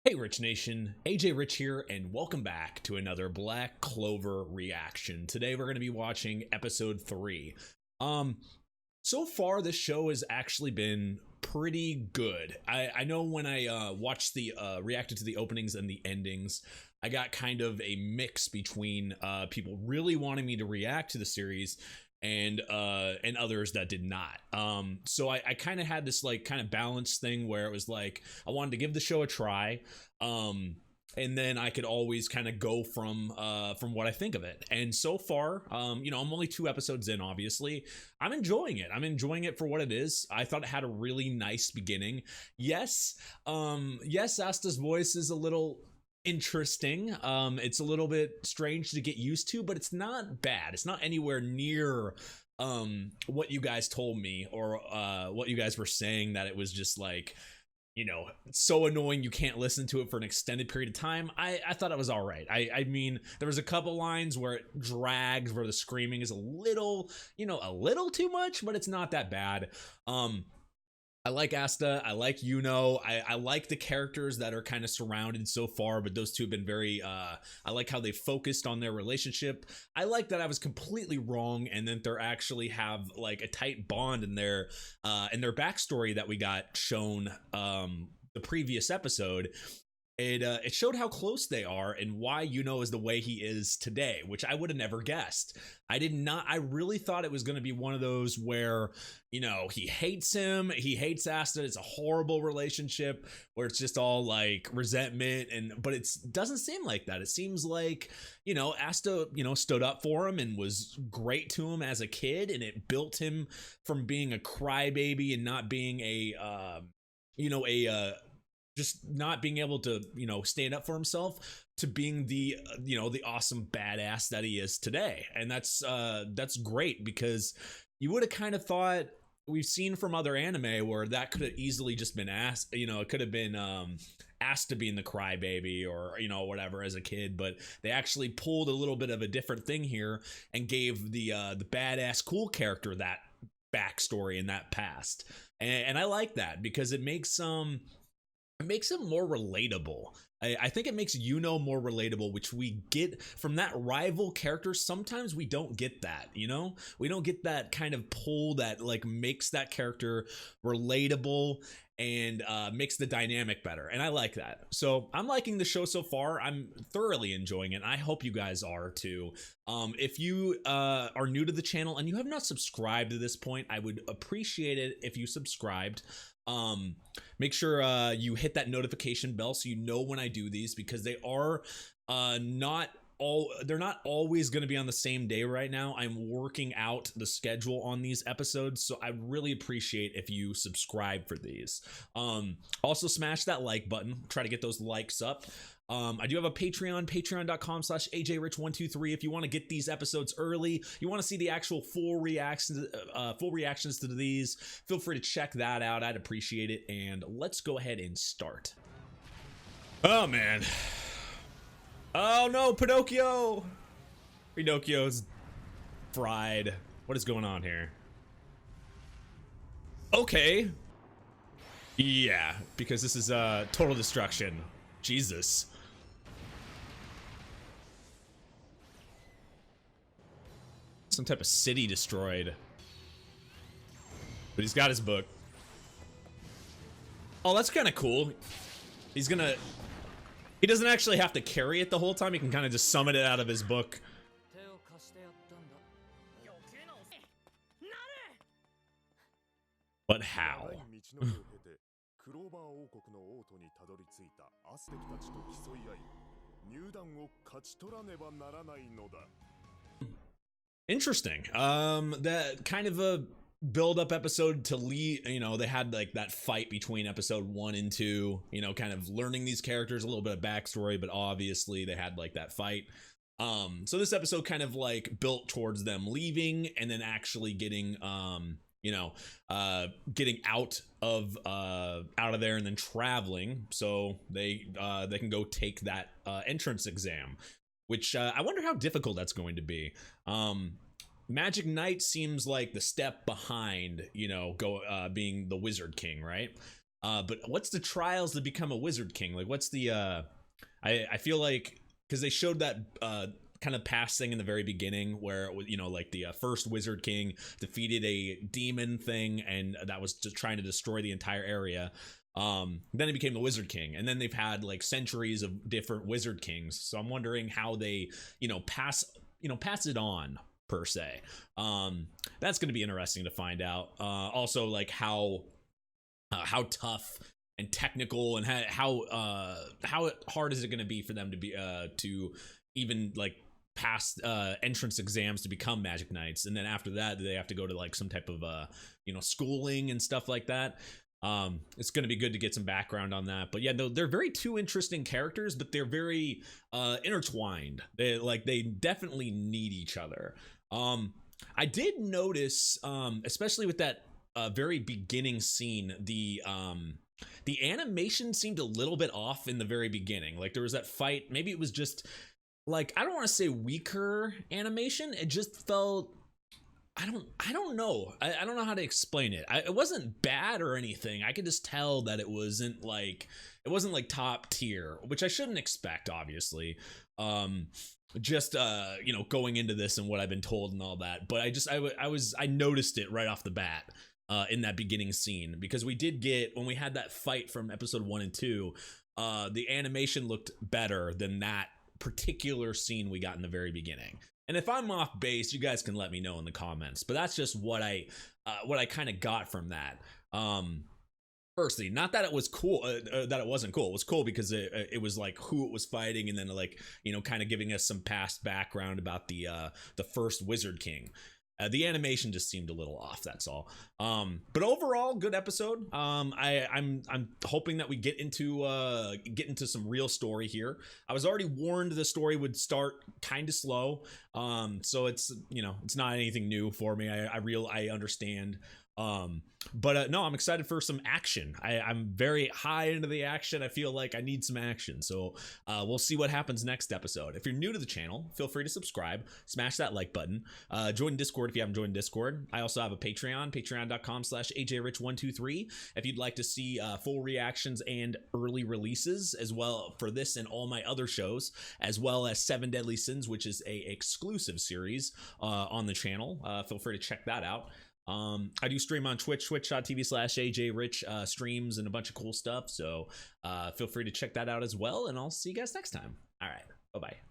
Hey Rich Nation, AJ Rich here, and welcome back to another Black Clover reaction. Today we're going to be watching episode 3. So far this show has actually been pretty good. I know when I watched the reacted to the openings and the endings, I got kind of a mix between people really wanting me to react to the series and others that did not. So I kind of had this like kind of balanced thing where it was like I wanted to give the show a try, and then I could always kind of go from what I think of it. And so far, I'm only 2 episodes in. Obviously, I'm enjoying it. I'm enjoying it for what it is. I thought it had a really nice beginning. Yes, Asta's voice is a little interesting. It's a little bit strange to get used to, but it's not bad. It's not anywhere near what you guys told me or what you guys were saying, that it was just like, so annoying you can't listen to it for an extended period of time. I thought it was all right. I mean, there was a couple lines where it drags, where the screaming is a little too much, but it's not that bad. I like Asta. I like I like the characters that are kind of surrounded so far, but those two have been very I like how they focused on their relationship. I like that I was completely wrong, and then they're actually have like a tight bond in their backstory that we got shown the previous episode. It showed how close they are and why is the way he is today, which I would have never guessed. I really thought it was going to be one of those where, he hates him, he hates Asta, it's a horrible relationship where it's just all like resentment, but it doesn't seem like that. It seems like, Asta, stood up for him and was great to him as a kid, and it built him from being a crybaby and not being just not being able to stand up for himself to being the the awesome badass that he is today. And that's great, because you would have kind of thought, we've seen from other anime where that could have easily just been asked, it could have been asked to be in the crybaby or whatever as a kid, but they actually pulled a little bit of a different thing here and gave the badass cool character that backstory and that past. And I like that, because it makes it more relatable. I think it makes more relatable, which we get from that rival character. Sometimes we don't get that, we don't get that kind of pull that like makes that character relatable and makes the dynamic better. And I like that. So I'm liking the show so far. I'm thoroughly enjoying it. I hope you guys are too. If you are new to the channel and you have not subscribed to this point, I would appreciate it if you subscribed. Make sure you hit that notification bell so you know when I do these, because they are they're not always going to be on the same day right now. I'm working out the schedule on these episodes, so I really appreciate if you subscribe for these. Also smash that like button, try to get those likes up. I do have a Patreon, patreon.com/ajrich123. If you want to get these episodes early, you want to see the actual full reactions to these, feel free to check that out. I'd appreciate it. And let's go ahead and start. Oh man. Oh no, Pinocchio! Pinocchio's fried. What is going on here? Okay. Yeah, because this is total destruction. Jesus. Some type of city destroyed. But he's got his book. Oh, that's kind of cool. He doesn't actually have to carry it the whole time. He can kind of just summon it out of his book. But how? Interesting. That kind of a build-up episode to lead. They had like that fight between episode 1 and 2, kind of learning these characters, a little bit of backstory, but obviously they had like that fight. So this episode kind of like built towards them leaving and then actually getting getting out of there and then traveling, so they can go take that entrance exam, which I wonder how difficult that's going to be. Magic Knight seems like the step behind, being the Wizard King, right? But what's the trials to become a wizard king? Like, what's the I feel like, because they showed that kind of past thing in the very beginning where, you know, like the first wizard king defeated a demon thing, and that was just trying to destroy the entire area. Then he became the wizard king, and then they've had like centuries of different wizard kings. So I'm wondering how they, pass it on, per se. That's going to be interesting to find out. Also, like how tough and technical, and how hard is it going to be for them to be to even like pass entrance exams to become Magic Knights, and then after that they have to go to like some type of schooling and stuff like that. It's going to be good to get some background on that. But yeah, no, they're very two interesting characters, but they're very intertwined. They definitely need each other. I did notice, especially with that very beginning scene, the animation seemed a little bit off in the very beginning. Like there was that fight, maybe it was just like, I don't want to say weaker animation, it just felt, I don't know. I don't know how to explain it. It wasn't bad or anything. I could just tell that it wasn't like top tier, which I shouldn't expect, obviously. Just going into this and what I've been told and all that. But I noticed it right off the bat in that beginning scene, because we did get, when we had that fight from episode 1 and 2, the animation looked better than that particular scene we got in the very beginning. And if I'm off base, you guys can let me know in the comments. But that's just what I kind of got from that. Firstly, not that it was cool, that it wasn't cool. It was cool because it was like who it was fighting, and then like kind of giving us some past background about the first Wizard King. The animation just seemed a little off. That's all. But overall, good episode. I'm hoping that we get into some real story here. I was already warned the story would start kind of slow. So it's it's not anything new for me. I understand. But no, I'm excited for some action. I'm very high into the action. I feel like I need some action. So we'll see what happens next episode. If you're new to the channel, feel free to subscribe, smash that like button, join Discord if you haven't joined Discord. I also have a Patreon, patreon.com/ajrich123, if you'd like to see full reactions and early releases as well for this and all my other shows, as well as 7 Deadly Sins, which is a exclusive series on the channel. Feel free to check that out. I do stream on Twitch, twitch.tv/ajrich, streams and a bunch of cool stuff. So feel free to check that out as well. And I'll see you guys next time. All right. Bye-bye.